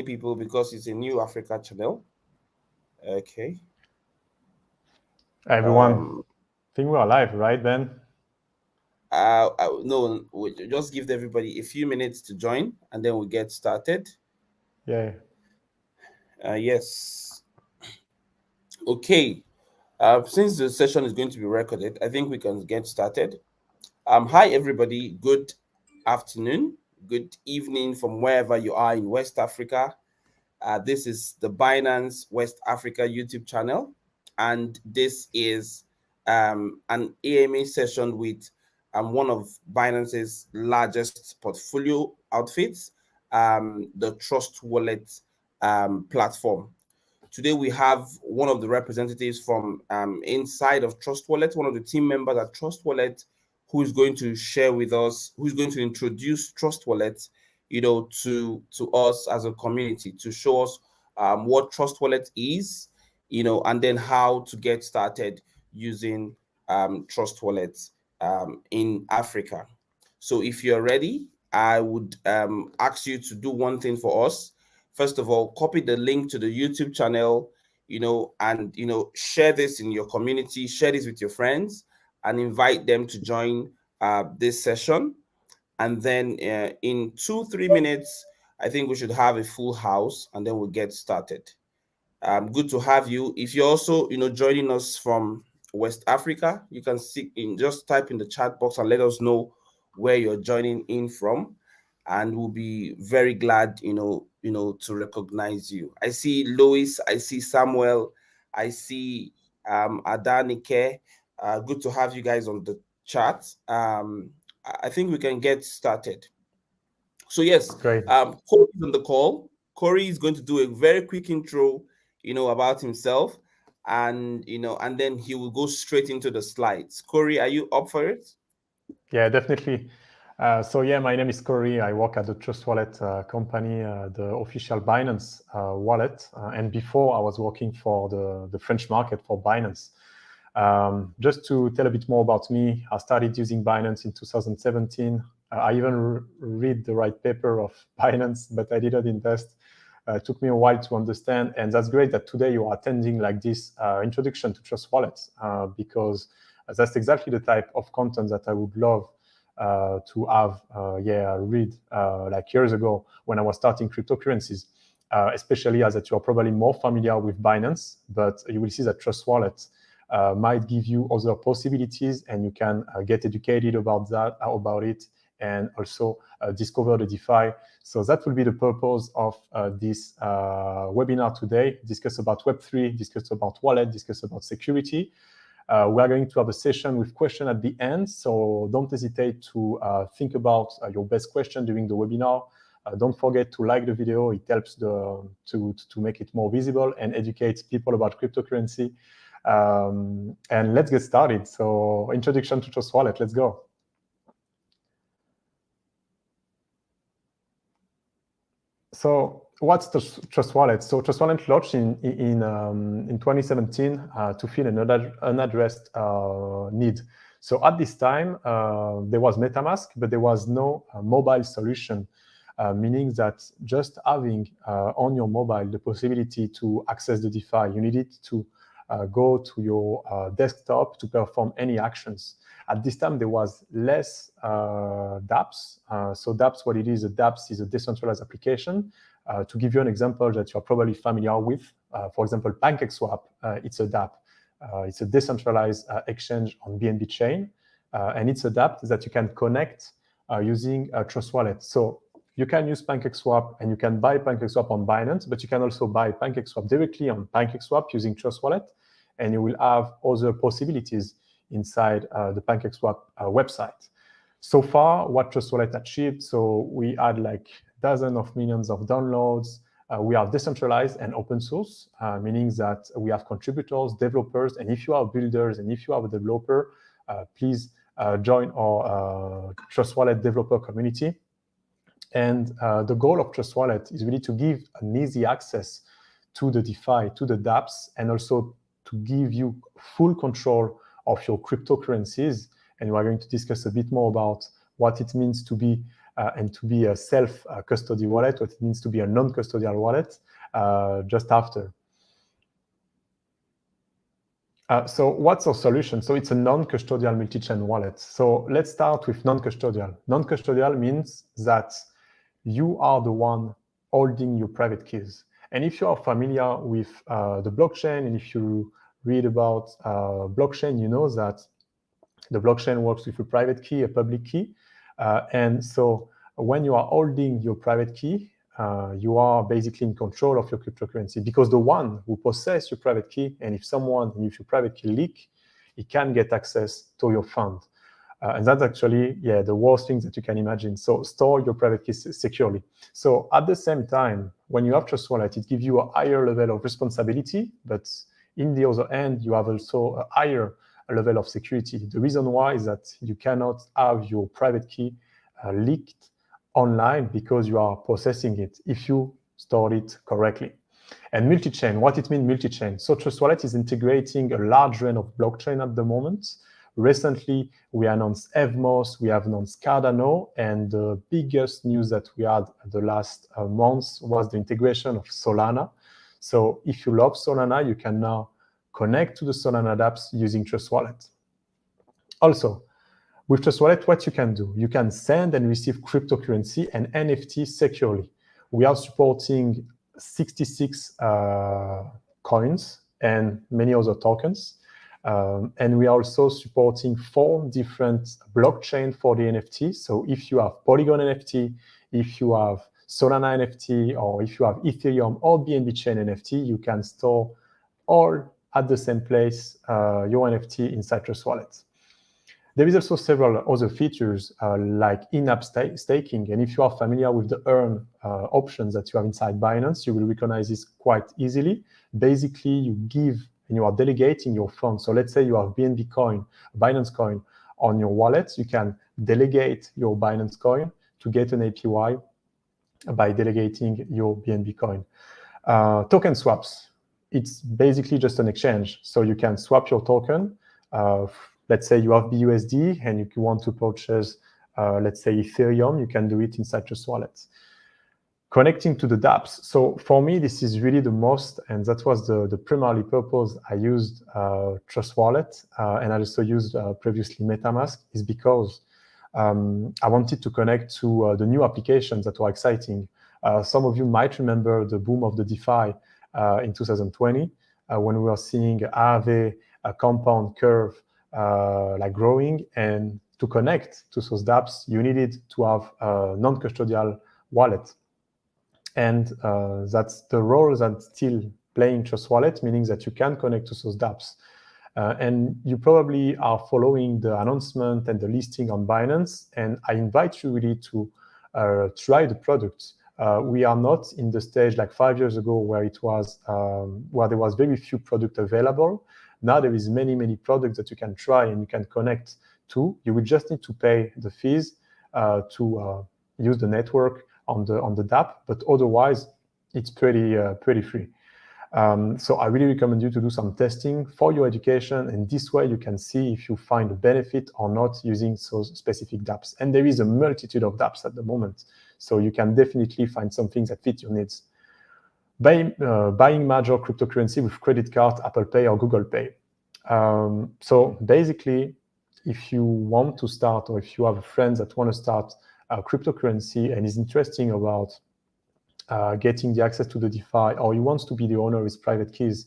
people because it's a new Africa channel. Okay. Hi everyone, I think we're live, right, Ben? No, we'll just give everybody a few minutes to join and then we'll get started. Yeah. Yes. Okay. Since the session is going to be recorded, I think we can get started. Hi everybody. Good afternoon. Good evening from wherever you are in West Africa. This is the Binance West Africa YouTube channel, and this is an AMA session with one of Binance's largest portfolio outfits, the Trust Wallet platform. Today we have one of the representatives from inside of Trust Wallet, one of the team members at Trust Wallet, who is going to share with us, who's going to introduce Trust Wallet, to us as a community, to show us what Trust Wallet is, and then how to get started using Trust Wallet in Africa. So if you're ready, I would ask you to do one thing for us. First of all, copy the link to the YouTube channel, and share this in your community, share this with your friends, and invite them to join this session. And then in 2-3 minutes, I think we should have a full house, and then we'll get started. Good to have you. If you're also joining us from West Africa, you can just type in the chat box and let us know where you're joining in from, and we'll be very glad to recognize you. I see Lois, I see Samuel, I see Adanike. Good to have you guys on the chat. I think we can get started. So yes, Great. Corey's on the call. Corey is going to do a very quick intro, about himself, and and then he will go straight into the slides. Corey, are you up for it? Yeah, definitely. So yeah, my name is Corey. I work at the Trust Wallet company, the official Binance wallet. And before I was working for the French market for Binance. Just to tell a bit more about me, I started using Binance in 2017. I even read the right paper of Binance, but I didn't invest. It took me a while to understand, and that's great that today you are attending like this introduction to Trust Wallet, because that's exactly the type of content that I would love to have read like years ago when I was starting cryptocurrencies, especially as that you are probably more familiar with Binance, but you will see that Trust Wallet might give you other possibilities, and you can get educated about it, and also discover the DeFi. So that will be the purpose of this webinar today. Discuss about Web3, discuss about wallet, discuss about security. We are going to have a session with question at the end, so don't hesitate to think about your best question during the webinar. Don't forget to like the video. It helps to make it more visible and educate people about cryptocurrency. And let's get started. So introduction to Trust Wallet, let's go. So what's the Trust Wallet? So Trust Wallet launched in 2017 to fill an unaddressed need. So at this time, there was MetaMask, but there was no mobile solution, meaning that just having on your mobile the possibility to access the DeFi, you needed to go to your desktop to perform any actions. At this time, there was less dApps. So dApps, what it is, a dApps is a decentralized application. To give you an example that you're probably familiar with, for example, PancakeSwap, it's a dApp. It's a decentralized exchange on BNB chain, and it's a dApp that you can connect using Trust Wallet. So you can use PancakeSwap, and you can buy PancakeSwap on Binance, but you can also buy PancakeSwap directly on PancakeSwap using Trust Wallet, and you will have other possibilities inside the PancakeSwap website. So far, what Trust Wallet achieved, so we had like dozens of millions of downloads. We are decentralized and open source, meaning that we have contributors, developers, and if you are builders and if you are a developer, please join our Trust Wallet developer community. And the goal of Trust Wallet is really to give an easy access to the DeFi, to the dApps, and also to give you full control of your cryptocurrencies. And we are going to discuss a bit more about what it means to be and to be a self-custody wallet, what it means to be a non-custodial wallet just after. So what's our solution? So it's a non-custodial multi-chain wallet. So let's start with non-custodial. Non-custodial means that you are the one holding your private keys. And if you are familiar with the blockchain, and if you read about blockchain, you know that the blockchain works with a private key, a public key. And so when you are holding your private key, you are basically in control of your cryptocurrency, because the one who possesses your private key, and if your private key leak, he can get access to your fund. And that's actually, the worst thing that you can imagine. So store your private key securely. So at the same time, when you have Trust Wallet, it gives you a higher level of responsibility, but in the other end, you have also a higher level of security. The reason why is that you cannot have your private key leaked online because you are processing it if you store it correctly. And multi-chain, what it means multi-chain? So Trust Wallet is integrating a large range of blockchain at the moment. Recently, we announced Evmos, we have announced Cardano, and the biggest news that we had the last months was the integration of Solana. So if you love Solana, you can now connect to the Solana dApps using Trust Wallet. Also, with Trust Wallet, what you can do, you can send and receive cryptocurrency and NFT securely. We are supporting 66 coins and many other tokens. And we are also supporting 4 different blockchains for the NFT. So if you have Polygon NFT, if you have Solana NFT, or if you have Ethereum or BNB Chain NFT, you can store all at the same place your NFT inside Trust Wallet. There is also several other features like in-app staking. And if you are familiar with the earn options that you have inside Binance, you will recognize this quite easily. Basically, you give and you are delegating your funds. So let's say you have BNB coin, Binance coin on your wallet. You can delegate your Binance coin to get an APY by delegating your BNB coin. Token swaps, it's basically just an exchange. So you can swap your token. Let's say you have BUSD and you want to purchase, let's say, Ethereum, you can do it inside Trust Wallet. Connecting to the dApps. So for me, this is really the most, and that was the primary purpose I used Trust Wallet, and I also used previously MetaMask, is because I wanted to connect to the new applications that were exciting. Some of you might remember the boom of the DeFi in 2020, when we were seeing Aave, a compound curve like growing, and to connect to those dApps, you needed to have a non-custodial wallet. And that's the role that's still playing Trust Wallet, meaning that you can connect to those dApps. And you probably are following the announcement and the listing on Binance, and I invite you really to try the product. We are not in the stage like 5 years ago where it was where there was very few products available. Now there is many products that you can try and you can connect to. You will just need to pay the fees to use the network on the dApp, but otherwise it's pretty free. So I really recommend you to do some testing for your education, and this way you can see if you find a benefit or not using those specific dApps. And there is a multitude of dApps at the moment, so you can definitely find something that fits your needs. Buying major cryptocurrency with credit card, Apple Pay or Google Pay. So basically, if you want to start, or if you have a friend that want to start cryptocurrency and is interested about getting the access to the DeFi, or he wants to be the owner of his private keys,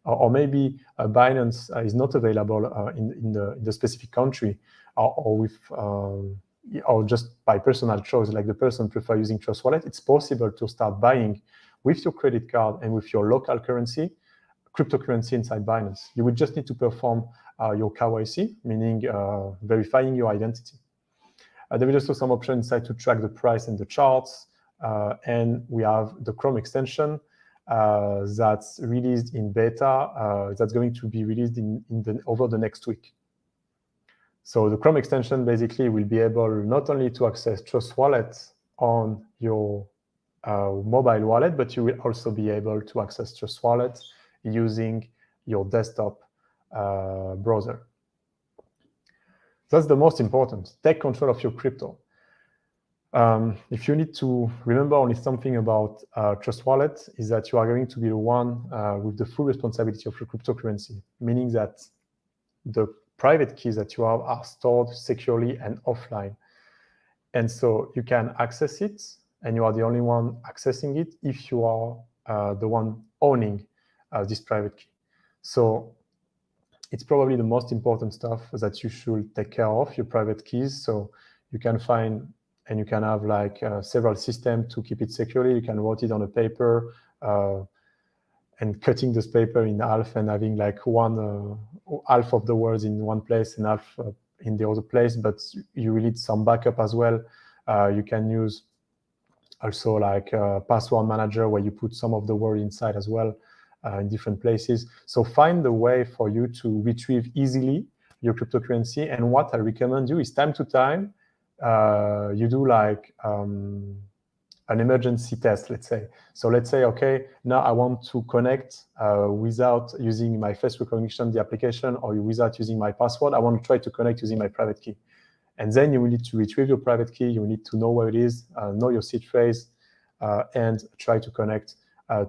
or maybe Binance is not available in the specific country, or with or just by personal choice, like the person prefer using Trust Wallet, it's possible to start buying with your credit card and with your local currency, cryptocurrency inside Binance. You would just need to perform your KYC, meaning verifying your identity. There is also some option inside to track the price and the charts. And we have the Chrome extension that's released in beta, that's going to be released over the next week. So the Chrome extension basically will be able not only to access Trust Wallet on your mobile wallet, but you will also be able to access Trust Wallet using your desktop browser. That's the most important. Take control of your crypto. If you need to remember only something about Trust Wallet, is that you are going to be the one with the full responsibility of your cryptocurrency, meaning that the private keys that you have are stored securely and offline. And so you can access it, and you are the only one accessing it if you are the one owning this private key. So it's probably the most important stuff that you should take care of, your private keys. So you can find and you can have like several systems to keep it securely. You can write it on a paper and cutting this paper in half and having like one half of the words in one place and half in the other place. But you will need some backup as well. You can use also like a password manager where you put some of the word inside as well. In different places. So find a way for you to retrieve easily your cryptocurrency. And what I recommend you is time to time, you do like an emergency test, let's say. So let's say, okay, now I want to connect without using my face recognition, the application, or without using my password. I want to try to connect using my private key. And then you will need to retrieve your private key. You will need to know where it is, know your seed phrase, and try to connect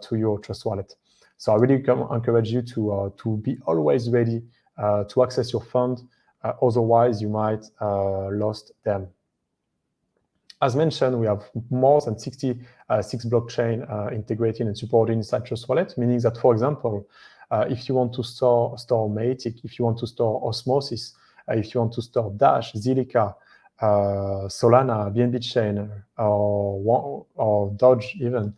to your Trust Wallet. So I really encourage you to be always ready to access your fund. Otherwise, you might lose them. As mentioned, we have more than 66 blockchain integrated and supported inside Trust Wallet, meaning that, for example, if you want to store Matic, if you want to store Osmosis, if you want to store Dash, Zilliqa, Solana, BNB Chain, or Doge even,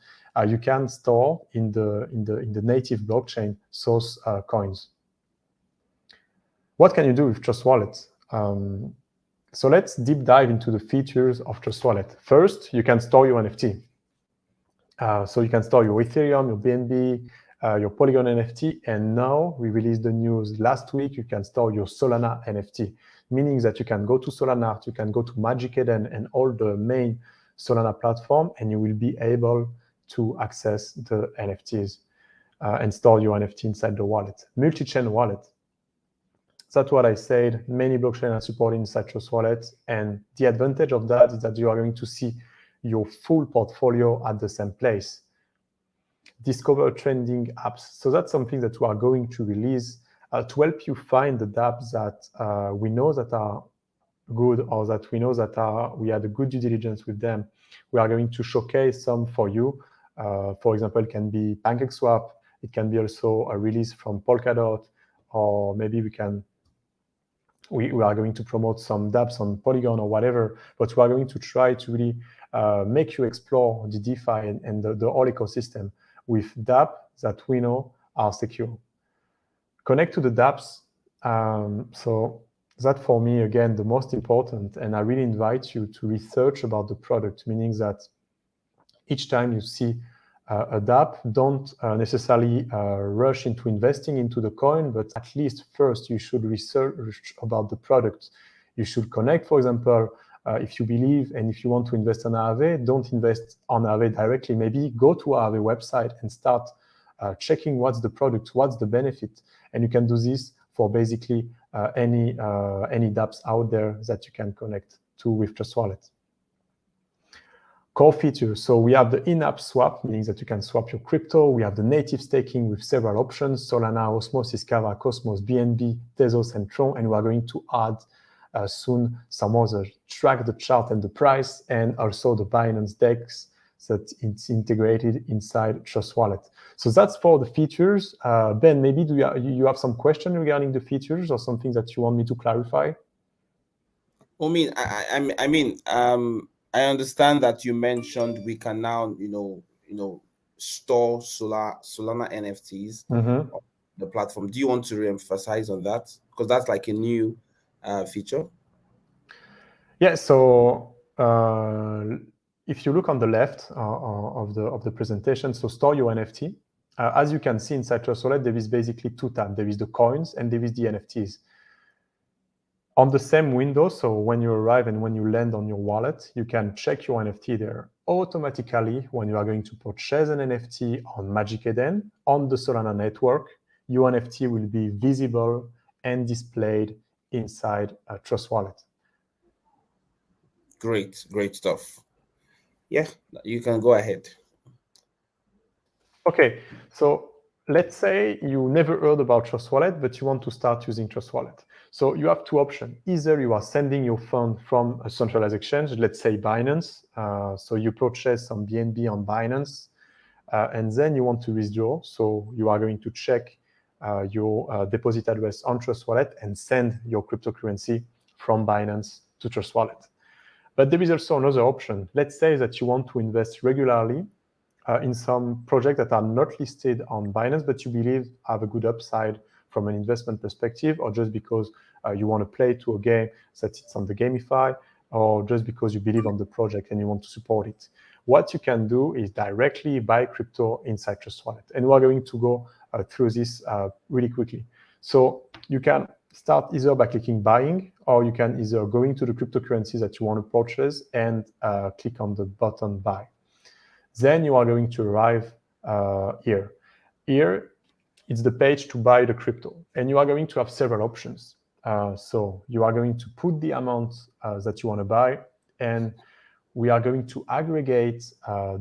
you can store in the native blockchain source coins. What can you do with Trust Wallet? So let's deep dive into the features of Trust Wallet. First, you can store your NFT. So you can store your Ethereum, your BNB, your Polygon NFT, and now we released the news last week, you can store your Solana NFT, meaning that you can go to Solana, you can go to Magic Eden and all the main Solana platform, and you will be able to access the NFTs and store your NFT inside the wallet. Multi-chain wallet. That's what I said. Many blockchains are supported inside Trust Wallet, and the advantage of that is that you are going to see your full portfolio at the same place. Discover trending apps. So that's something that we are going to release to help you find the dApps that we know that are good, or that we know that we had a good due diligence with them. We are going to showcase some for you. For example, it can be PancakeSwap. It can be also a release from Polkadot, or maybe we are going to promote some dApps on Polygon or whatever, but we are going to try to really make you explore the DeFi and the whole ecosystem with dApp that we know are secure. Connect to the dApps. So that for me, again, the most important, and I really invite you to research about the product, meaning that each time you see a dApp, don't necessarily rush into investing into the coin, but at least first you should research about the product. You should connect, for example, if you believe and if you want to invest on Aave, don't invest on Aave directly. Maybe go to Aave website and start checking what's the product, what's the benefit. And you can do this for basically any dApps out there that you can connect to with Trust Wallet. Core features. So we have the in-app swap, meaning that you can swap your crypto. We have the native staking with several options: Solana, Osmosis, Kava, Cosmos, BNB, Tezos, and Tron. And we are going to add soon some other track the chart and the price, and also the Binance DEX that it's integrated inside Trust Wallet. So that's for the features. Ben, maybe do you have some question regarding the features or something that you want me to clarify? I understand that you mentioned we can now, store Solana NFTs on the platform. Do you want to re-emphasize on that? Because that's like a new feature. Yeah. So if you look on the left of the presentation, so store your NFT. As you can see inside Trust Wallet, there is basically two tabs. There is the coins and there is the NFTs. On the same window, so when you arrive and when you land on your wallet, you can check your NFT there. Automatically, when you are going to purchase an NFT on Magic Eden, on the Solana network, your NFT will be visible and displayed inside Trust Wallet. Great stuff. Yeah, you can go ahead. Okay, so let's say you never heard about Trust Wallet, but you want to start using Trust Wallet. So you have two options. Either you are sending your fund from a centralized exchange, let's say Binance. So you purchase some BNB on Binance, and then you want to withdraw. So you are going to check your deposit address on Trust Wallet and send your cryptocurrency from Binance to Trust Wallet. But there is also another option. Let's say that you want to invest regularly in some projects that are not listed on Binance, but you believe have a good upside from an investment perspective, or just because you want to play to a game that it's on the GameFi, or just because you believe on the project and you want to support it. What you can do is directly buy crypto inside Trust Wallet. And we're going to go through this really quickly. So you can start either by clicking buying, or you can either go into the cryptocurrency that you want to purchase and click on the button buy. Then you are going to arrive here. Here, it's the page to buy the crypto. And you are going to have several options. So you are going to put the amount that you want to buy, and we are going to aggregate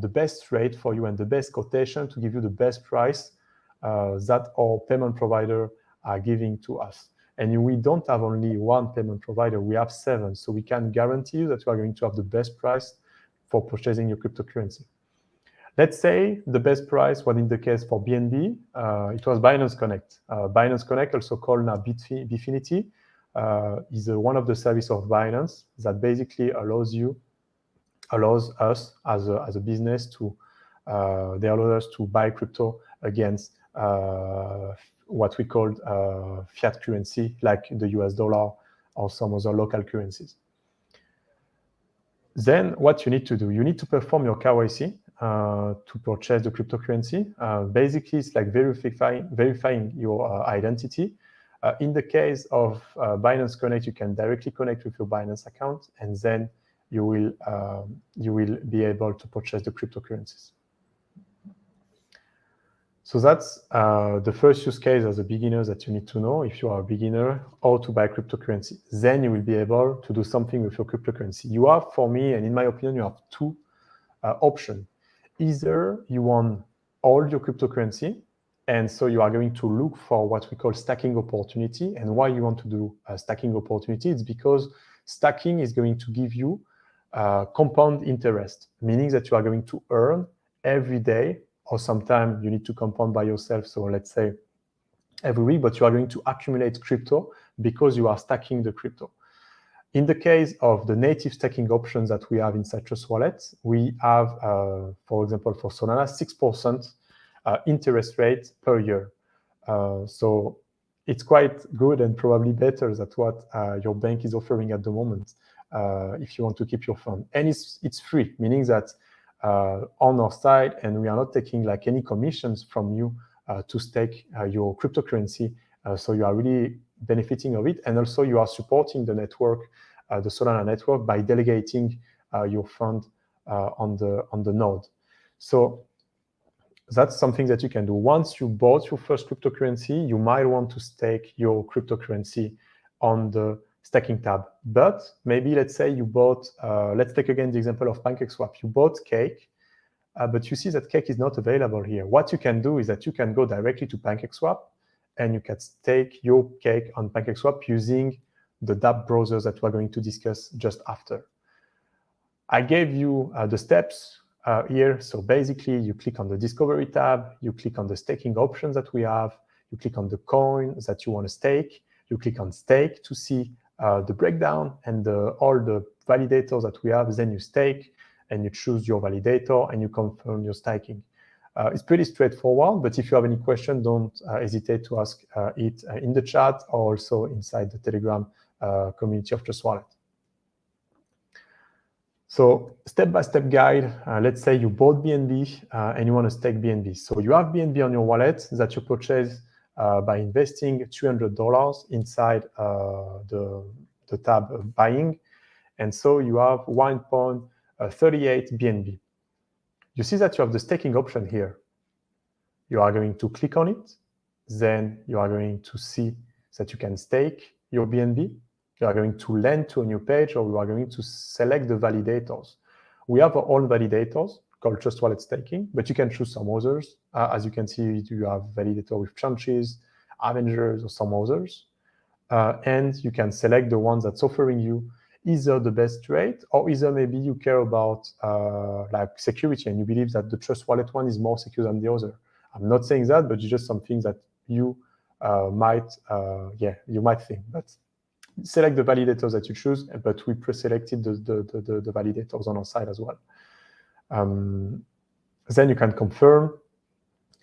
the best rate for you and the best quotation to give you the best price that our payment provider are giving to us. And we don't have only one payment provider, we have 7. So we can guarantee you that you are going to have the best price for purchasing your cryptocurrency. Let's say the best price was in the case for BNB, it was Binance Connect. Binance Connect, also called now Bifinity, is one of the services of Binance that basically allows us as a business to, they allow us to buy crypto against what we call fiat currency, like the US dollar or some other local currencies. Then what you need to do, you need to perform your KYC to purchase the cryptocurrency. Basically, it's like verifying your identity. In the case of Binance Connect, you can directly connect with your Binance account, and then you will be able to purchase the cryptocurrencies. So that's the first use case as a beginner that you need to know if you are a beginner, how to buy cryptocurrency. Then you will be able to do something with your cryptocurrency. You have, for me, and in my opinion, you have two options. Either you want all your cryptocurrency, and so you are going to look for what we call stacking opportunity. And why you want to do stacking opportunity? It's because stacking is going to give you compound interest, meaning that you are going to earn every day, or sometimes you need to compound by yourself. So let's say every week, but you are going to accumulate crypto because you are stacking the crypto. In the case of the native stacking options that we have inside Trust Wallet, we have, for example, for Solana, 6% interest rate per year. So it's quite good and probably better than what your bank is offering at the moment if you want to keep your fund. And it's free, meaning that on our side, and we are not taking like any commissions from you to stake your cryptocurrency. So you are really benefiting of it, and also you are supporting the network, the Solana network, by delegating your fund on the node. So that's something that you can do. Once you bought your first cryptocurrency, you might want to stake your cryptocurrency on the staking tab. But maybe let's say you bought, let's take again the example of PancakeSwap. You bought Cake, but you see that Cake is not available here. What you can do is that you can go directly to PancakeSwap, and you can stake your Cake on PancakeSwap using the dApp browsers that we're going to discuss just after. I gave you the steps here. So basically, you click on the Discovery tab, you click on the staking options that we have, you click on the coin that you want to stake, you click on Stake to see the breakdown and all the validators that we have. Then you stake, and you choose your validator, and you confirm your staking. It's pretty straightforward, but if you have any question, don't hesitate to ask it in the chat, or also inside the Telegram community of Trust Wallet. So step-by-step guide, let's say you bought BNB and you want to stake BNB. So you have BNB on your wallet that you purchase by investing $300 inside the tab of buying. And so you have 1.38 BNB. You see that you have the staking option here. You are going to click on it. Then you are going to see that you can stake your BNB. You are going to land to a new page, or you are going to select the validators. We have our own validators called Trust Wallet Staking, but you can choose some others. As you can see, you have validator with Chunches, Avengers, or some others. And you can select the ones that's offering you either the best rate, or either maybe you care about like security and you believe that the Trust Wallet one is more secure than the other. I'm not saying that, but it's just some things that you might think. But select the validators that you choose, but we pre-selected the validators on our side as well. Then you can confirm,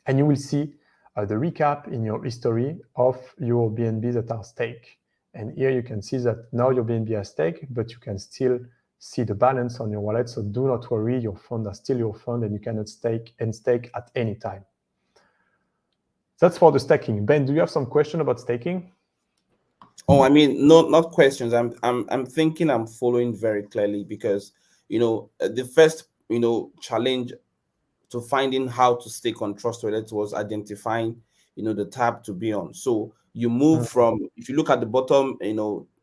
and you will see the recap in your history of your BNB that are staked. And here you can see that now your BNB are staked, but you can still see the balance on your wallet. So do not worry, your fund are still your fund and you cannot stake at any time. That's for the staking. Ben, do you have some question about staking? Oh, I mean, no, not questions. I'm thinking I'm following very clearly because, the first, challenge to finding how to stake on Trust Wallet was identifying, the tab to be on. So you move from, if you look at the bottom,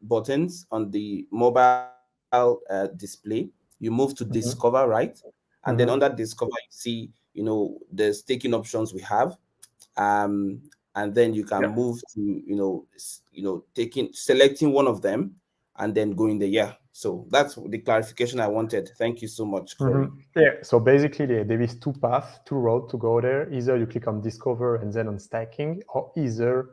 buttons on the mobile display, you move to discover, right? And then under discover, you see, the staking options we have. And then you can move to, selecting one of them and then going there. Yeah. So that's the clarification I wanted. Thank you so much, Corey. Yeah, so basically there is two paths, two roads to go there. Either you click on discover and then on staking, or either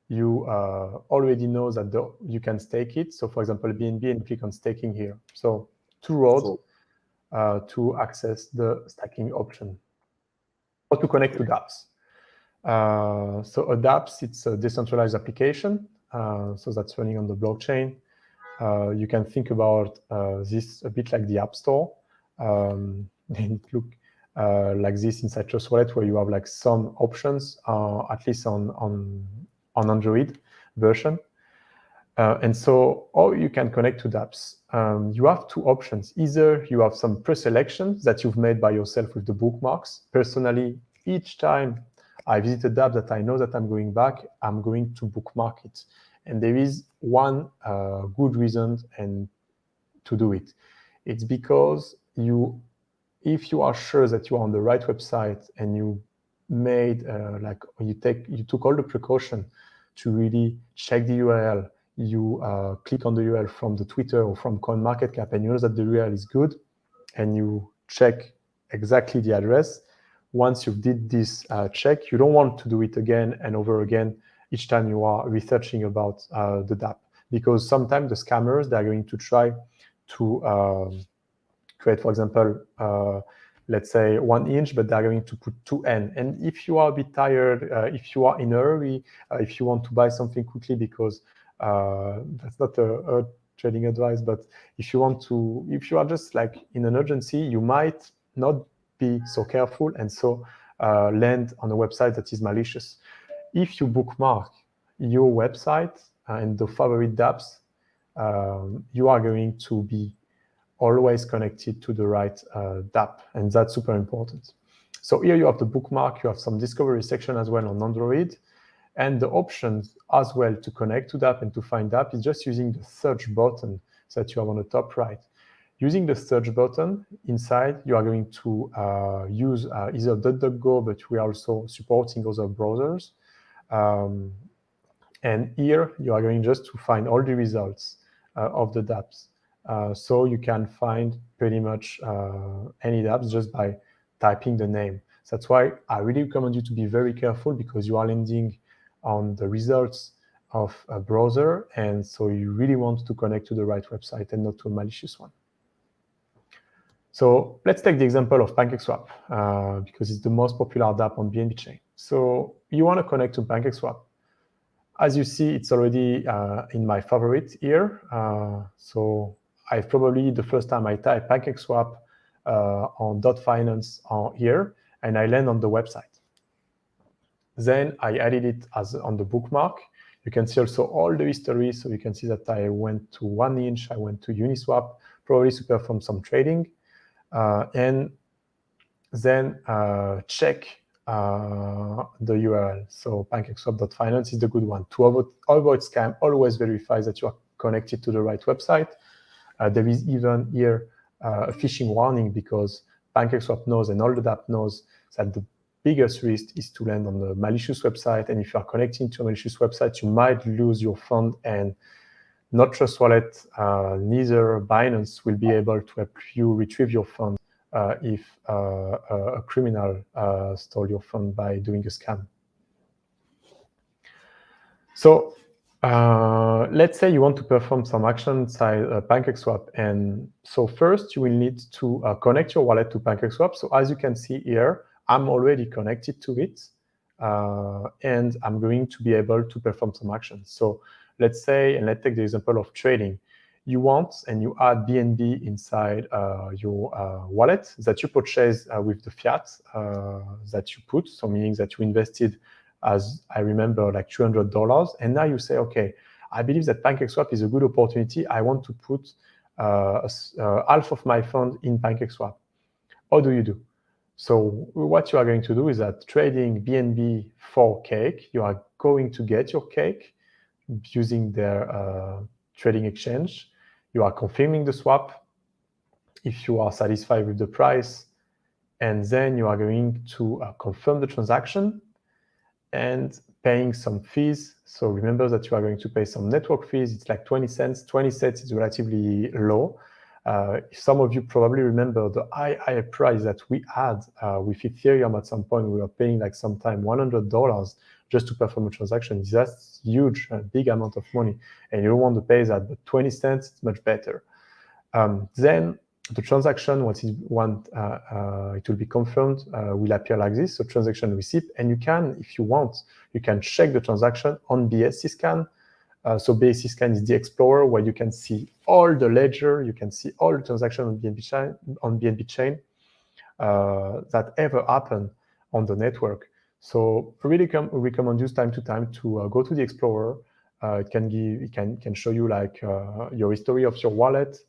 you already know that you can stake it. So for example, BNB, and click on staking here. So two roads to access the staking option. Or to connect to dApps. So a dApps, it's a decentralized application. So that's running on the blockchain. You can think about this a bit like the App Store. And it look like this inside Trust Wallet, where you have like some options, at least on Android version. And so, or you can connect to dApps. You have two options. Either you have some pre-selections that you've made by yourself with the bookmarks. Personally, each time I visit a dApp that I know that I'm going back, I'm going to bookmark it. And there is one good reason to do it. It's because if you are sure that you are on the right website and you made you took all the precaution to really check the URL, you click on the URL from the Twitter or from CoinMarketCap and you know that the URL is good, and you check exactly the address. Once you did this check, you don't want to do it again and over again each time you are researching about the dApp, because sometimes the scammers, they're going to try to create, for example, let's say 1 inch, but they're going to put 2N. And if you are a bit tired, if you are in a hurry, if you want to buy something quickly, because that's not a trading advice, but if you are just like in an urgency, you might not be so careful and so land on a website that is malicious. If you bookmark your website and the favorite dApps, you are going to be always connected to the right dApp, and that's super important. So here you have the bookmark, you have some discovery section as well on Android, and the options as well to connect to dApp and to find dApp is just using the search button that you have on the top right. Using the search button inside, you are going to use either DuckDuckGo, but we are also supporting other browsers. And here you are going just to find all the results of the dApps. So you can find pretty much any dApps just by typing the name. So that's why I really recommend you to be very careful, because you are landing on the results of a browser, and so you really want to connect to the right website and not to a malicious one. So let's take the example of PancakeSwap, because it's the most popular dApp on BNB chain. So you want to connect to PancakeSwap. As you see, it's already in my favorite here. So I've probably, the first time I type PancakeSwap on .finance here, and I land on the website. Then I added it as on the bookmark. You can see also all the history. So you can see that I went to 1 inch, I went to Uniswap, probably to perform some trading. And then check the URL. So PancakeSwap.finance is the good one. To avoid scam, always verify that you are connected to the right website. There is even here a phishing warning, because PancakeSwap knows and all the dApp knows that the biggest risk is to land on a malicious website. And if you are connecting to a malicious website, you might lose your fund. And not Trust Wallet, neither Binance will be able to help you retrieve your fund if a criminal stole your fund by doing a scam. So let's say you want to perform some action inside PancakeSwap. And so first you will need to connect your wallet to PancakeSwap. So as you can see here, I'm already connected to it. And I'm going to be able to perform some actions. So let's say, and let's take the example of trading. You want and you add BNB inside your wallet that you purchase with the fiat that you put. So meaning that you invested, as I remember, like $200. And now you say, okay, I believe that PancakeSwap is a good opportunity. I want to put half of my fund in PancakeSwap. How do you do? So what you are going to do is that trading BNB for cake, you are going to get your cake using their trading exchange. You are confirming the swap if you are satisfied with the price, and then you are going to confirm the transaction and paying some fees. So remember that you are going to pay some network fees. It's like 20 cents. 20 cents is relatively low. Some of you probably remember the high price that we had with Ethereum at some point. We were paying like sometime $100 just to perform a transaction. That's huge, a big amount of money, and you don't want to pay that, but 20 cents is much better. Then the transaction, once it will be confirmed, will appear like this, so transaction receipt, and you can, if you want, you can check the transaction on BSC scan. So BSC scan is the explorer where you can see all the ledger, you can see all the transactions on BNB chain that ever happen on the network. So really recommend use time to time to go to the explorer. It can show you like your history of your wallet.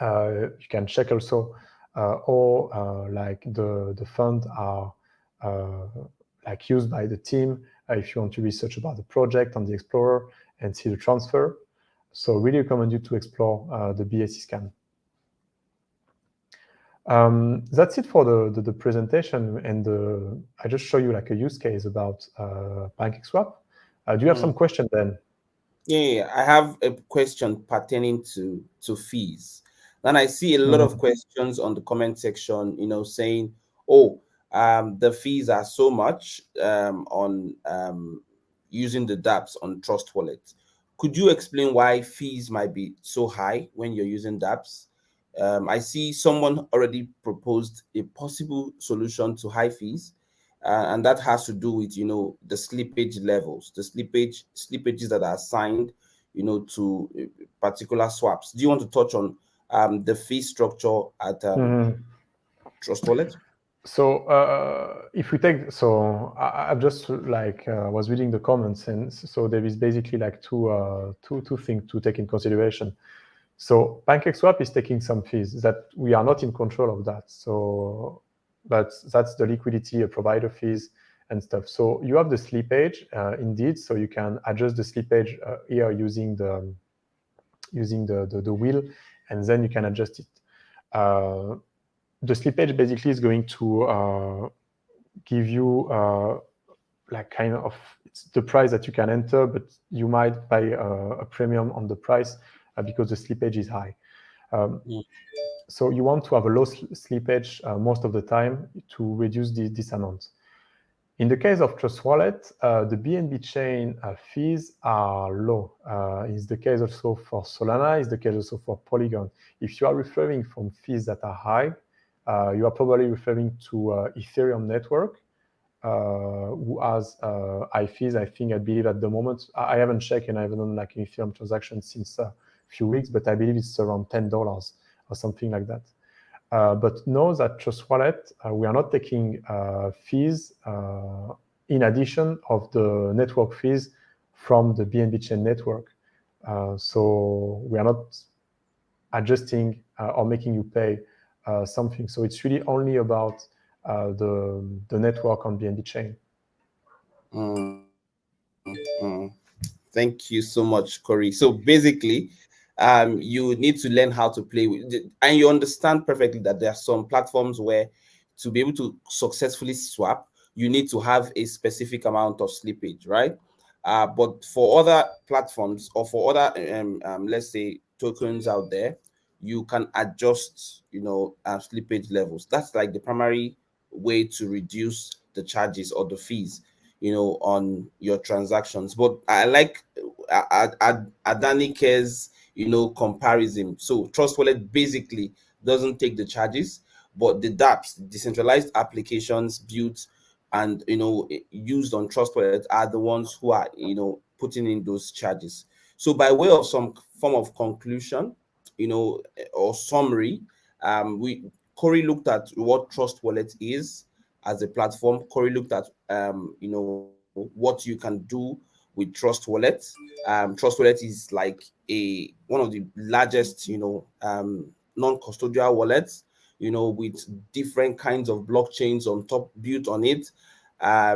You can check also or like the funds are like used by the team if you want to research about the project on the explorer and see the transfer. So really recommend you to explore the BSC scan. That's it for the presentation, and I just show you like a use case about PancakeSwap. Do you have some question then? Yeah, I have a question pertaining to fees. And I see a lot of questions on the comment section, saying, "Oh, the fees are so much on using the dApps on Trust Wallet." Could you explain why fees might be so high when you're using dApps? I see someone already proposed a possible solution to high fees, and that has to do with the slippage levels, the slippages that are assigned to particular swaps. Do you want to touch on the fee structure at Trust Wallet? So if we take, so I've just like was reading the comments, and so there is basically like two things to take in consideration. So PancakeSwap is taking some fees that we are not in control of that. So that's the liquidity provider fees and stuff. So you have the slippage indeed. So you can adjust the slippage here using the wheel, and then you can adjust it. The slippage basically is going to give you like kind of, it's the price that you can enter, but you might pay a premium on the price because the slippage is high. So you want to have a low slippage most of the time to reduce this amount. In the case of Trust Wallet, the BNB chain fees are low. It's the case also for Solana, it's the case also for Polygon. If you are referring from fees that are high, you are probably referring to Ethereum network, who has high fees. I believe at the moment, I haven't checked and I haven't done like an Ethereum transaction since a few weeks, but I believe it's around $10 or something like that. But know that Trust Wallet, we are not taking fees in addition of the network fees from the BNB chain network. So we are not adjusting or making you pay something. So it's really only about the network on BNB chain. Thank you so much, Corey. So basically, you need to learn how to play with it. And you understand perfectly that there are some platforms where to be able to successfully swap, you need to have a specific amount of slippage, right? But for other platforms or for other, let's say, tokens out there, you can adjust, slippage levels. That's like the primary way to reduce the charges or the fees, on your transactions. But I like Adanike's, comparison. So Trust Wallet basically doesn't take the charges, but the dApps, decentralized applications built and used on Trust Wallet are the ones who are putting in those charges. So by way of some form of conclusion, or summary, we Corey looked at what Trust Wallet is as a platform. Corey looked at what you can do with Trust Wallet. Trust Wallet is like a one of the largest non-custodial wallets, with different kinds of blockchains on top built on it. A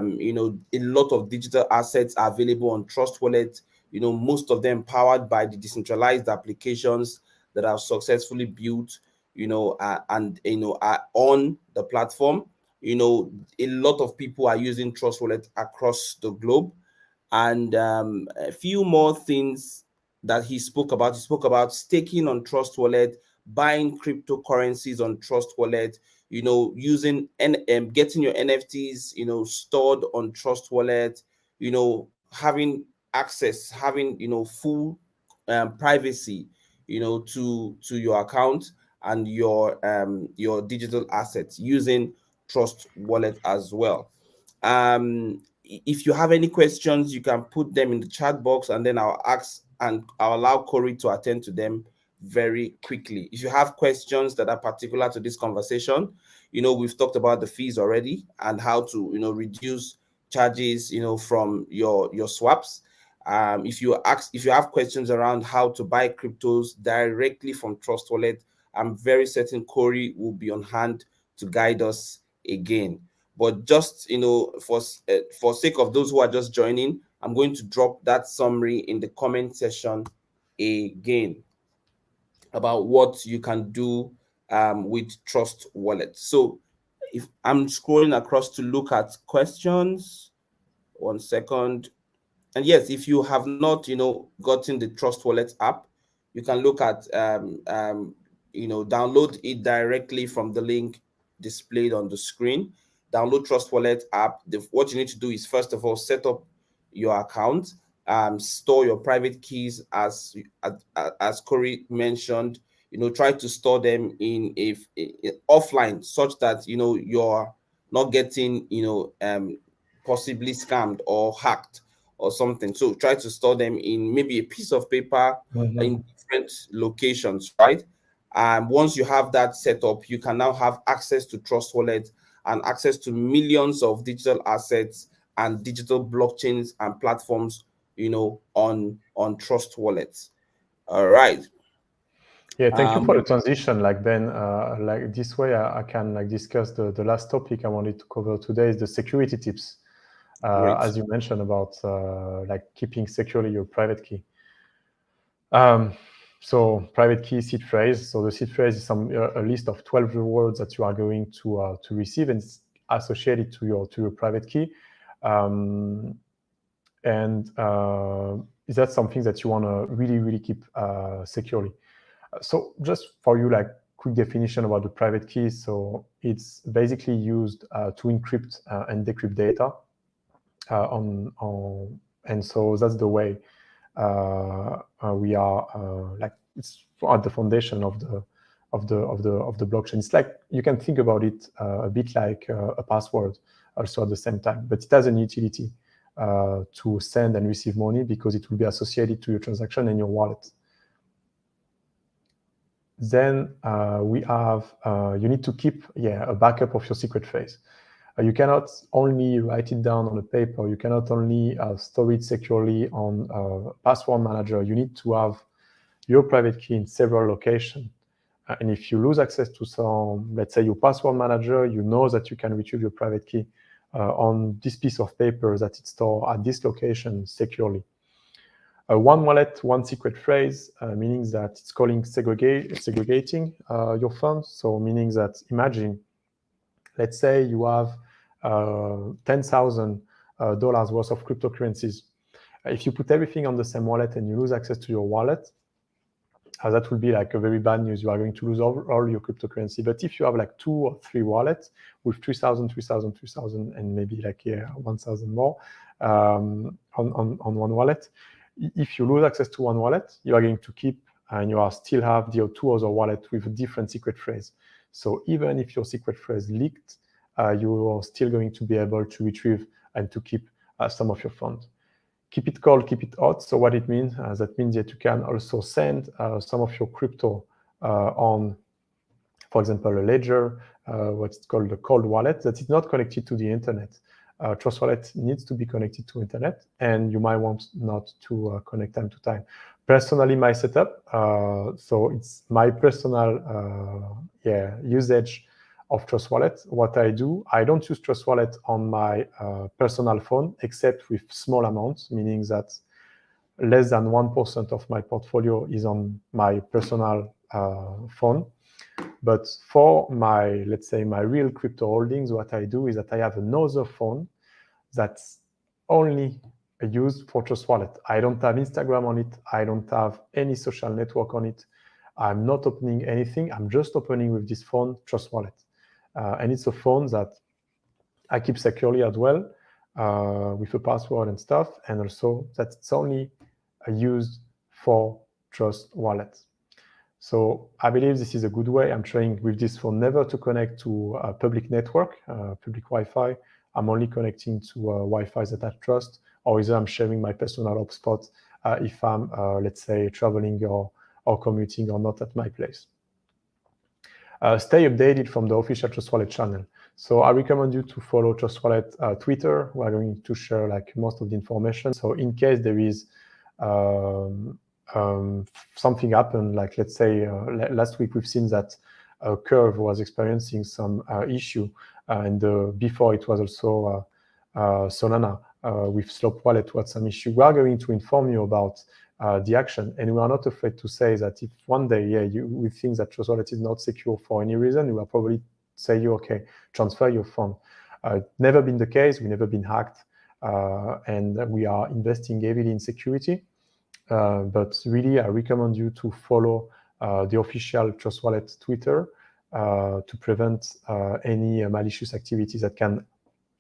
lot of digital assets are available on Trust Wallet. Most of them powered by the decentralized applications that are successfully built, and are on the platform. A lot of people are using Trust Wallet across the globe. And a few more things that he spoke about. He spoke about staking on Trust Wallet, buying cryptocurrencies on Trust Wallet, using and getting your NFTs, stored on Trust Wallet, having access, having full privacy, to your account and your digital assets using Trust Wallet as well. If you have any questions, you can put them in the chat box, and then I'll ask and I'll allow Corey to attend to them very quickly. If you have questions that are particular to this conversation, we've talked about the fees already and how to reduce charges from your swaps. If you have questions around how to buy cryptos directly from Trust Wallet, I'm very certain Corey will be on hand to guide us again. But just for sake of those who are just joining, I'm going to drop that summary in the comment section again about what you can do with Trust Wallet. So if I'm scrolling across to look at questions, 1 second. And yes, if you have not gotten the Trust Wallet app, you can look at download it directly from the link displayed on the screen. Download Trust Wallet app. What you need to do is, first of all, set up your account, store your private keys as Corey mentioned. Try to store them in a offline, such that you're not getting possibly scammed or hacked or something. So try to store them in maybe a piece of paper in different locations, right? Once you have that set up, you can now have access to Trust Wallet and access to millions of digital assets and digital blockchains and platforms, on Trust Wallets. All right. Yeah, thank you for the transition. Like Ben, like this way, I can like discuss the last topic I wanted to cover today is the security tips. As you mentioned about like keeping securely your private key. So private key seed phrase. So the seed phrase is a list of 12 rewards that you are going to receive, and it's associated to your private key. And is that something that you want to really keep securely? So just for you, like quick definition about the private key. So it's basically used to encrypt and decrypt data. And so that's the way we are like it's at the foundation of the blockchain. It's like you can think about it a bit like a password also at the same time, but it has an utility to send and receive money because it will be associated to your transaction and your wallet. Then we have you need to keep a backup of your secret phrase. You cannot only write it down on a paper. You cannot only store it securely on a password manager. You need to have your private key in several locations. And if you lose access to some, let's say your password manager, you know that you can retrieve your private key on this piece of paper that it's stored at this location securely. One wallet, one secret phrase, meaning that it's calling segregating your funds. So meaning that, imagine, let's say you have $10,000 worth of cryptocurrencies. If you put everything on the same wallet and you lose access to your wallet, that would be like a very bad news. You are going to lose all your cryptocurrency. But if you have like 2 or 3 wallets with 3,000, and maybe like 1,000 more on one wallet, if you lose access to one wallet, you are going to keep and you are still have the 2 other wallets with a different secret phrase. So even if your secret phrase leaked, you are still going to be able to retrieve and to keep some of your funds. Keep it cold, keep it hot. So what it means, that means that you can also send some of your crypto on, for example, a ledger, what's called a cold wallet that is not connected to the internet. Trust Wallet needs to be connected to internet, and you might want not to connect time to time. Personally, my setup, so it's my personal usage of Trust Wallet. What I do, I don't use Trust Wallet on my personal phone, except with small amounts, meaning that less than 1% of my portfolio is on my personal phone. But for my, let's say, my real crypto holdings, what I do is that I have another phone that's only used for Trust Wallet. I don't have Instagram on it. I don't have any social network on it. I'm not opening anything. I'm just opening with this phone Trust Wallet. And it's a phone that I keep securely as well, with a password and stuff, and also that it's only used for Trust Wallet. So I believe this is a good way. I'm trying with this phone never to connect to a public network, public Wi-Fi. I'm only connecting to Wi-Fi that I trust, or either I'm sharing my personal hotspot if I'm, let's say, traveling or commuting or not at my place. Stay updated from the official Trust Wallet channel. So I recommend you to follow Trust Wallet Twitter. We're going to share like most of the information. So in case there is something happened, like let's say last week we've seen that Curve was experiencing some issue, and before it was also Solana with Slope Wallet was some issue. We are going to inform you about the action, and we are not afraid to say that if one day, we think that Trust Wallet is not secure for any reason, we will probably say you, okay, transfer your fund. Never been the case. We've never been hacked, and we are investing heavily in security. But really, I recommend you to follow the official Trust Wallet Twitter to prevent any malicious activities that can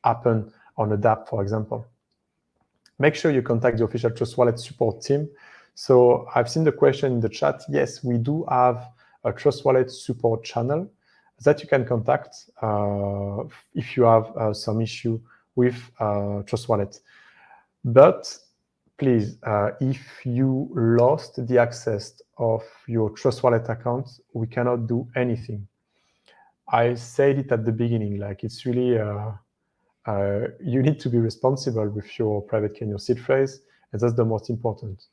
happen on a dApp, for example. Make sure you contact the official Trust Wallet support team. So I've seen the question in the chat. Yes, we do have a Trust Wallet support channel that you can contact if you have some issue with Trust Wallet. But please, if you lost the access of your Trust Wallet account, we cannot do anything. I said it at the beginning, like it's really, you need to be responsible with your private key and your seed phrase, and that's the most important.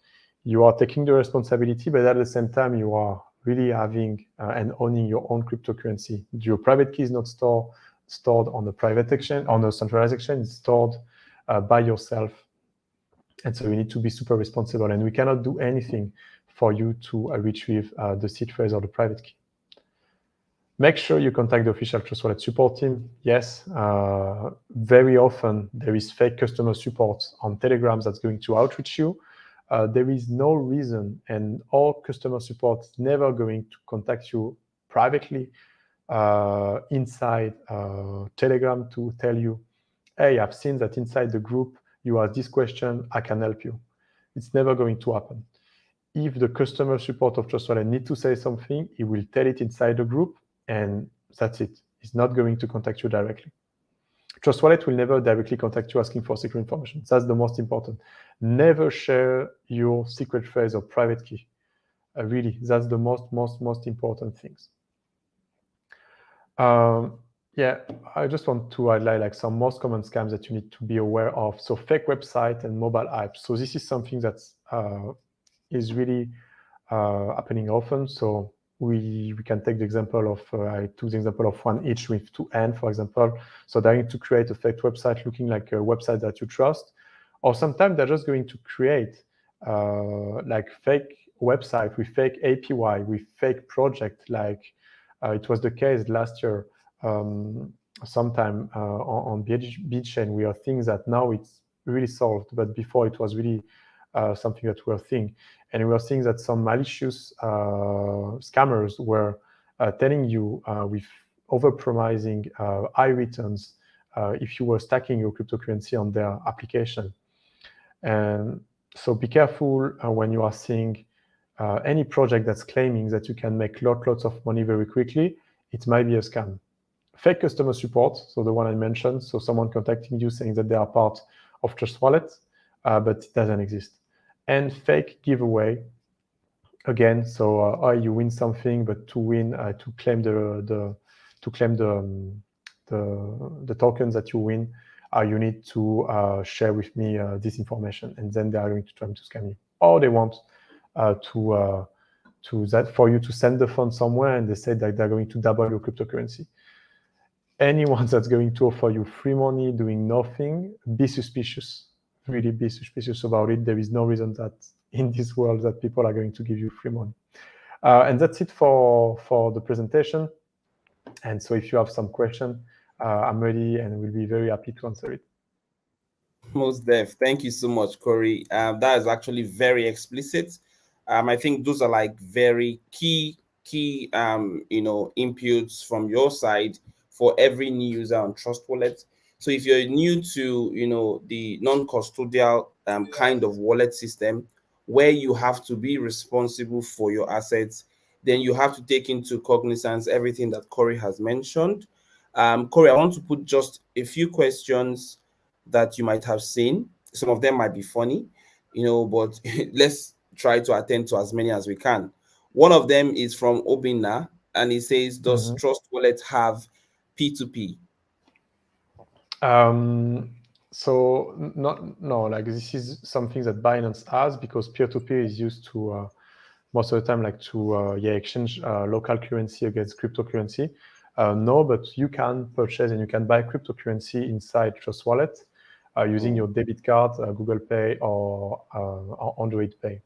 You are taking the responsibility, but at the same time, you are really having and owning your own cryptocurrency. Your private key is not stored on a private exchange, on a centralized exchange, it's stored by yourself. And so you need to be super responsible, and we cannot do anything for you to retrieve the seed phrase or the private key. Make sure you contact the official Trust Wallet support team. Yes, very often there is fake customer support on Telegram that's going to outreach you. There is no reason, and all customer support is never going to contact you privately inside Telegram to tell you, hey, I've seen that inside the group you ask this question, I can help you. It's never going to happen. If the customer support of Trust Wallet need to say something, he will tell it inside the group, and that's it. He's not going to contact you directly. Trust Wallet will never directly contact you asking for secret information. That's the most important. Never share your secret phrase or private key. Really, that's the most important things. Yeah, I just want to highlight like some most common scams that you need to be aware of. So fake website and mobile apps. So this is something that is really happening often. So we can take the example of, I took the example of one each with 2N, for example. So they're going to create a fake website looking like a website that you trust. Or sometimes they're just going to create like fake website with fake API, with fake project, like it was the case last year, sometime on BitChain. We are things that now it's really solved, but before it was really something that we were seeing. And we were seeing that some malicious scammers were telling you with over-promising high returns if you were stacking your cryptocurrency on their application. And so be careful when you are seeing any project that's claiming that you can make lots of money very quickly. It might be a scam. Fake customer support, so the one I mentioned, so someone contacting you saying that they are part of Trust Wallet, but it doesn't exist. And fake giveaway, again, so you win something, but to win, to claim the tokens that you win, you need to share with me this information, and then they are going to try to scam you. Or they want for you to send the fund somewhere, and they say that they're going to double your cryptocurrency. Anyone that's going to offer you free money doing nothing, be suspicious. Really be suspicious about it. There is no reason that in this world that people are going to give you free money. And that's it for the presentation. And so if you have some question, I'm ready and will be very happy to answer it. Most def. Thank you so much, Corey. That is actually very explicit. I think those are like very key inputs from your side for every new user on Trust Wallet. So if you're new to the non-custodial kind of wallet system where you have to be responsible for your assets, then you have to take into cognizance everything that Corey has mentioned. Corey, I want to put just a few questions that you might have seen. Some of them might be funny, but let's try to attend to as many as we can. One of them is from Obina, and he says, does Trust Wallet have P2P? So no, like this is something that Binance has, because peer-to-peer is used to most of the time like to exchange local currency against cryptocurrency. No, but you can purchase and you can buy cryptocurrency inside Trust Wallet using your debit card, Google Pay, or Android Pay.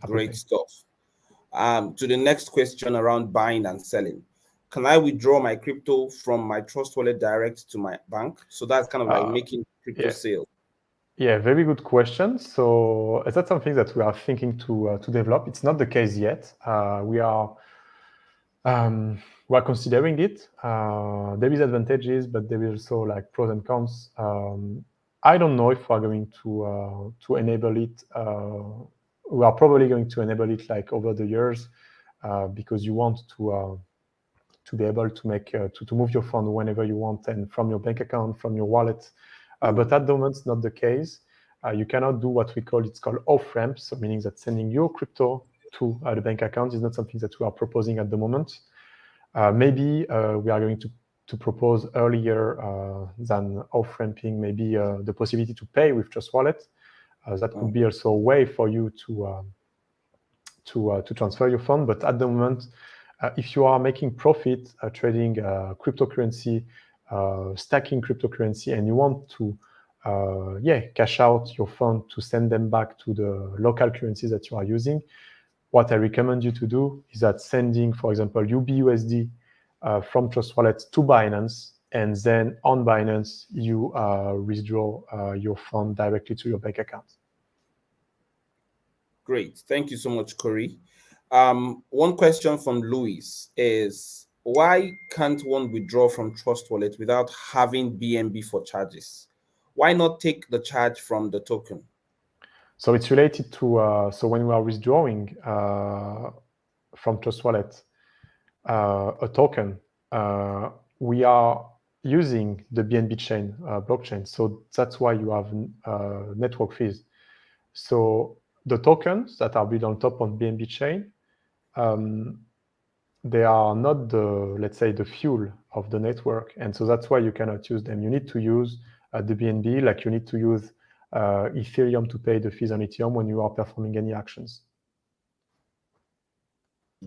Great stuff. To the next question around buying and selling. Can I withdraw my crypto from my Trust Wallet direct to my bank? So that's kind of like making crypto sale. Yeah, very good question. So is that something that we are thinking to develop? It's not the case yet. We are considering it. There is advantages, but there is also like pros and cons. I don't know if we're going to enable it. We are probably going to enable it like over the years, because you want to be able to make to move your fund whenever you want and from your bank account, from your wallet. But at the moment, it's not the case. You cannot do what it's called off-ramp, so meaning that sending your crypto to the bank account is not something that we are proposing at the moment. Maybe we are going to propose earlier than off-ramping, maybe the possibility to pay with Trust Wallet. That could be also a way for you to transfer your fund. But at the moment, if you are making profit trading cryptocurrency, stacking cryptocurrency, and you want to cash out your fund to send them back to the local currencies that you are using, what I recommend you to do is that sending, for example, UBUSD from Trust Wallet to Binance, and then on Binance, you withdraw your fund directly to your bank account. Great. Thank you so much, Corey. One question from Louis is, why can't one withdraw from Trust Wallet without having BNB for charges? Why not take the charge from the token? So it's related to, so when we are withdrawing from Trust Wallet a token, we are using the BNB chain blockchain. So that's why you have network fees. So the tokens that are built on top of BNB chain, they are not let's say, the fuel of the network. And so that's why you cannot use them. You need to use the BNB, like you need to use Ethereum to pay the fees on Ethereum when you are performing any actions.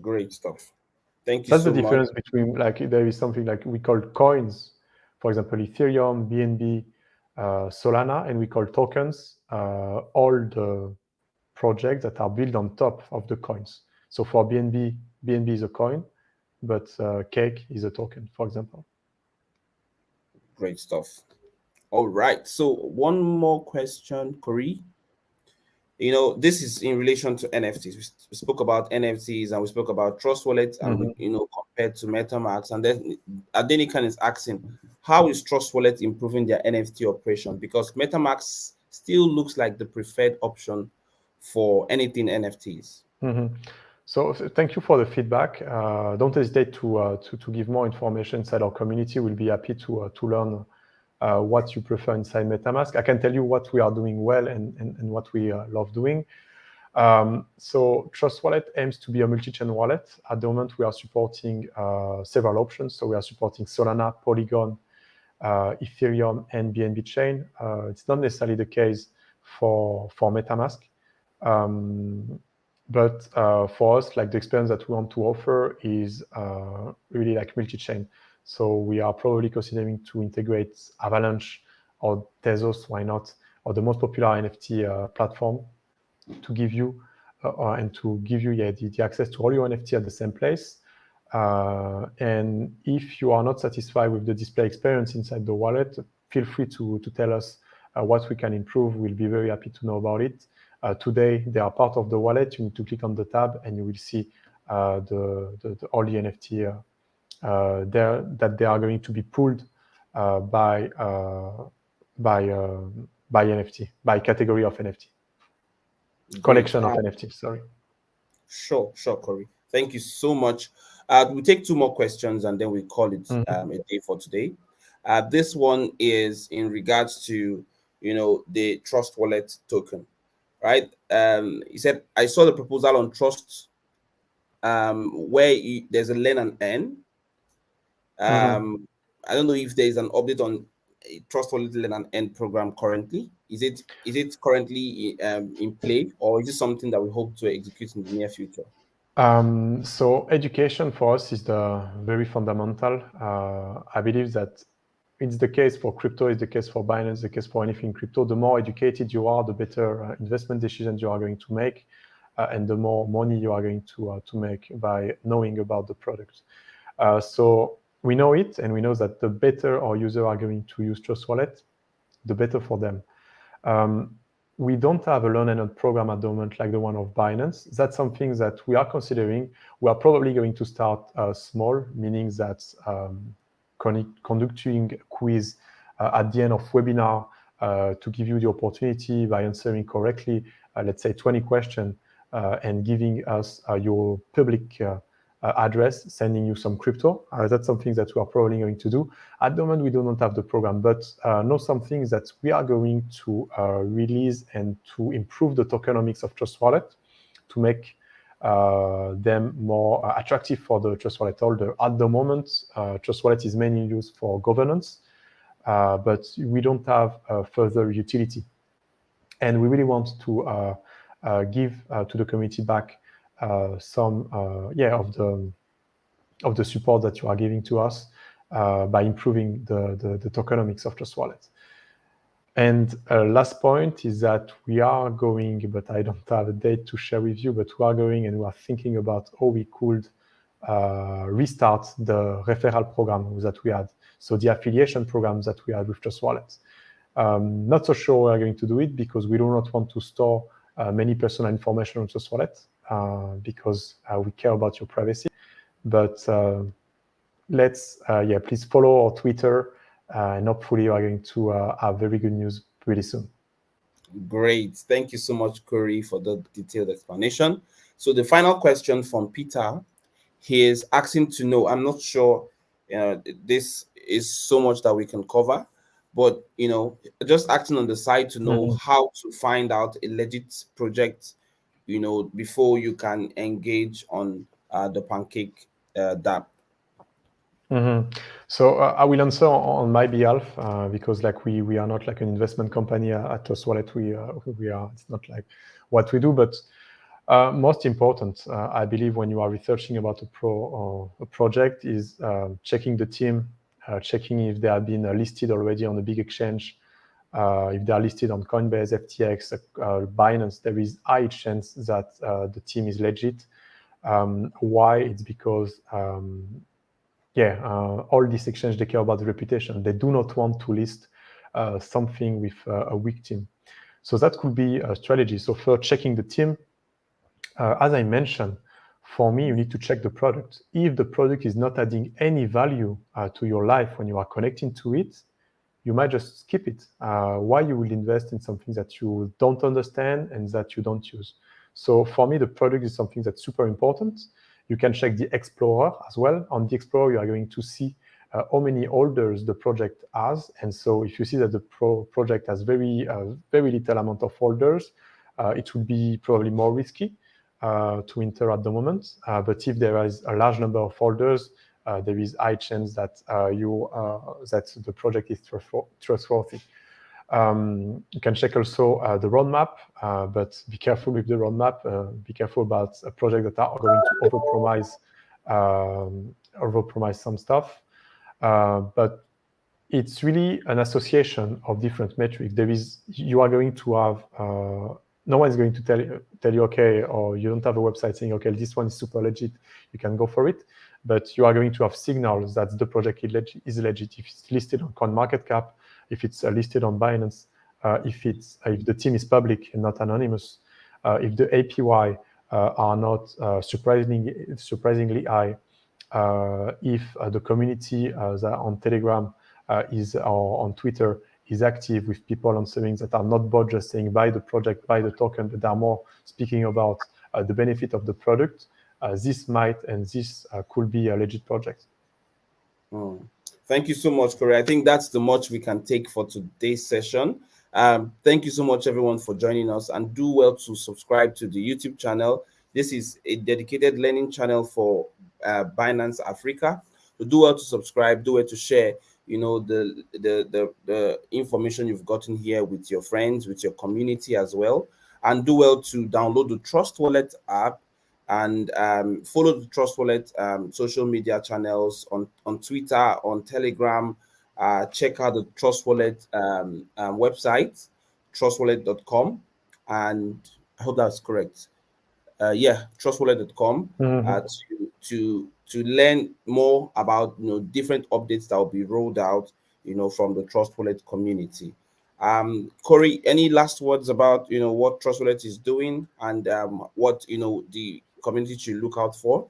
Great stuff. Thank you That's so the difference much. between, like, there is something like we call coins, for example, Ethereum, BNB, Solana, and we call tokens all projects that are built on top of the coins. So for BNB is a coin, but Cake is a token, for example. Great stuff. All right. So one more question, Corey. This is in relation to NFTs. We spoke about NFTs and we spoke about Trust Wallet, and we, compared to MetaMask. And then Adenikan is asking, how is Trust Wallet improving their NFT operation? Because MetaMask still looks like the preferred option for anything NFTs. So thank you for the feedback. Don't hesitate to give more information inside our community. We'll be happy to learn what you prefer inside MetaMask. I can tell you what we are doing well and what we love doing. So Trust Wallet aims to be a multi-chain wallet. At the moment, we are supporting several options. So we are supporting Solana, Polygon, Ethereum, and BNB chain. It's not necessarily the case for MetaMask. But for us, like the experience that we want to offer is really like multi-chain. So we are probably considering to integrate Avalanche or Tezos, why not, or the most popular NFT platform to give you the access to all your NFT at the same place. And if you are not satisfied with the display experience inside the wallet, feel free to tell us what we can improve. We'll be very happy to know about it. Today, they are part of the wallet. You need to click on the tab and you will see all the NFT there that they are going to be pulled by NFT, by category of NFT. Collection of NFT, sorry. Sure, Corey. Thank you so much. We'll take two more questions and then we call it a day for today. This one is in regards to, the Trust Wallet token, right? He said, I saw the proposal on Trust where there's a learn and earn. I don't know if there is an update on Trust Wallet Learn and Earn program currently. Is it currently in play, or is it something that we hope to execute in the near future? So education for us is very fundamental. I believe that it's the case for crypto, it's the case for Binance, the case for anything crypto. The more educated you are, the better investment decisions you are going to make, and the more money you are going to make by knowing about the product. So we know it, and we know that the better our users are going to use Trust Wallet, the better for them. We don't have a learn and earn program at the moment like the one of Binance. That's something that we are considering. We are probably going to start small, meaning that conducting a quiz at the end of webinar to give you the opportunity by answering correctly, let's say 20 questions, and giving us your public address, sending you some crypto. That's something that we are probably going to do. At the moment, we do not have the program, but know some things that we are going to release and to improve the tokenomics of Trust Wallet to make them more attractive for the Trust Wallet holder. At the moment, Trust Wallet is mainly used for governance, but we don't have further utility. And we really want to give to the community back some of the support that you are giving to us by improving the tokenomics of Trust Wallet. And last point is that we are going, but I don't have a date to share with you, but we are going and we are thinking about how we could restart the referral program that we had. So the affiliation programs that we had with Trust Wallet. Not so sure we are going to do it because we do not want to store many personal information on Trust Wallet because we care about your privacy. But please follow our Twitter, and hopefully you are going to have very good news pretty soon. Great. Thank you so much, Corey, for the detailed explanation. So the final question from Peter, he is asking to know, I'm not sure this is so much that we can cover, but just acting on the side to know how to find out a legit project, before you can engage on the Pancake dApp. So I will answer on my behalf because we are not like an investment company at Trust Wallet. We are. It's not like what we do, but most important, I believe, when you are researching about a project is checking the team, checking if they have been listed already on a big exchange, If they are listed on Coinbase, FTX, Binance, there is high chance that the team is legit. Why? It's because all these exchanges, they care about the reputation. They do not want to list something with a weak team. So that could be a strategy. So for checking the team, as I mentioned, for me, you need to check the product. If the product is not adding any value to your life when you are connecting to it, you might just skip it. Why you will invest in something that you don't understand and that you don't use? So for me, the product is something that's super important. You can check the Explorer as well. On the Explorer, you are going to see how many holders the project has. And so if you see that the project has very little amount of holders, it will be probably more risky to enter at the moment. But if there is a large number of holders, there is high chance that that the project is trustworthy. You can check also the roadmap, but be careful with the roadmap. Be careful about a project that are going to overpromise some stuff. But it's really an association of different metrics. You are going to have no one is going to tell you, okay, or you don't have a website saying, okay, this one is super legit, you can go for it. But you are going to have signals that the project is legit. If it's listed on CoinMarketCap, if it's listed on Binance, if the team is public and not anonymous, if the APY are not surprisingly high, if the community on Telegram or on Twitter is active with people answering that are not bots just saying buy the project, buy the token, but are more speaking about the benefit of the product, this could be a legit project. Thank you so much, Corey. I think that's the much we can take for today's session. Thank you so much, everyone, for joining us, and do well to subscribe to the YouTube channel. This is a dedicated learning channel for Binance Africa. So do well to subscribe, do well to share, the information you've gotten here with your friends, with your community as well, and do well to download the Trust Wallet app and follow the Trust Wallet social media channels on Twitter, on Telegram. Check out the Trust Wallet website, trustwallet.com, and I hope that's correct. Trustwallet.com to learn more about different updates that will be rolled out from the Trust Wallet community. Corey, any last words about what Trust Wallet is doing and what the community should look out for?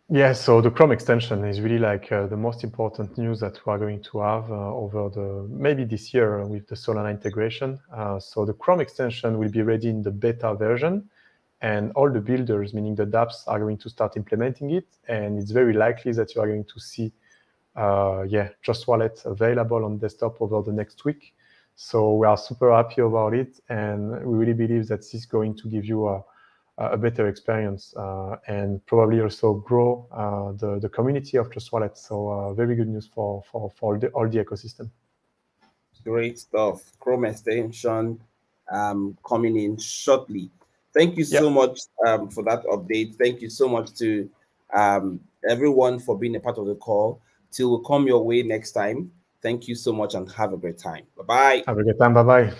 Yeah, so the Chrome extension is really like the most important news that we are going to have over maybe this year with the Solana integration. So the Chrome extension will be ready in the beta version, and all the builders, meaning the dApps, are going to start implementing it. And it's very likely that you are going to see Trust Wallet available on desktop over the next week. So we are super happy about it, and we really believe that this is going to give you a better experience and probably also grow the community of Trust Wallet. So very good news for all the ecosystem. Great stuff. Chrome extension coming in shortly. Thank you so much for that update. Thank you so much to everyone for being a part of the call. Till we come your way next time. Thank you so much and have a great time. Bye-bye. Have a good time. Bye-bye.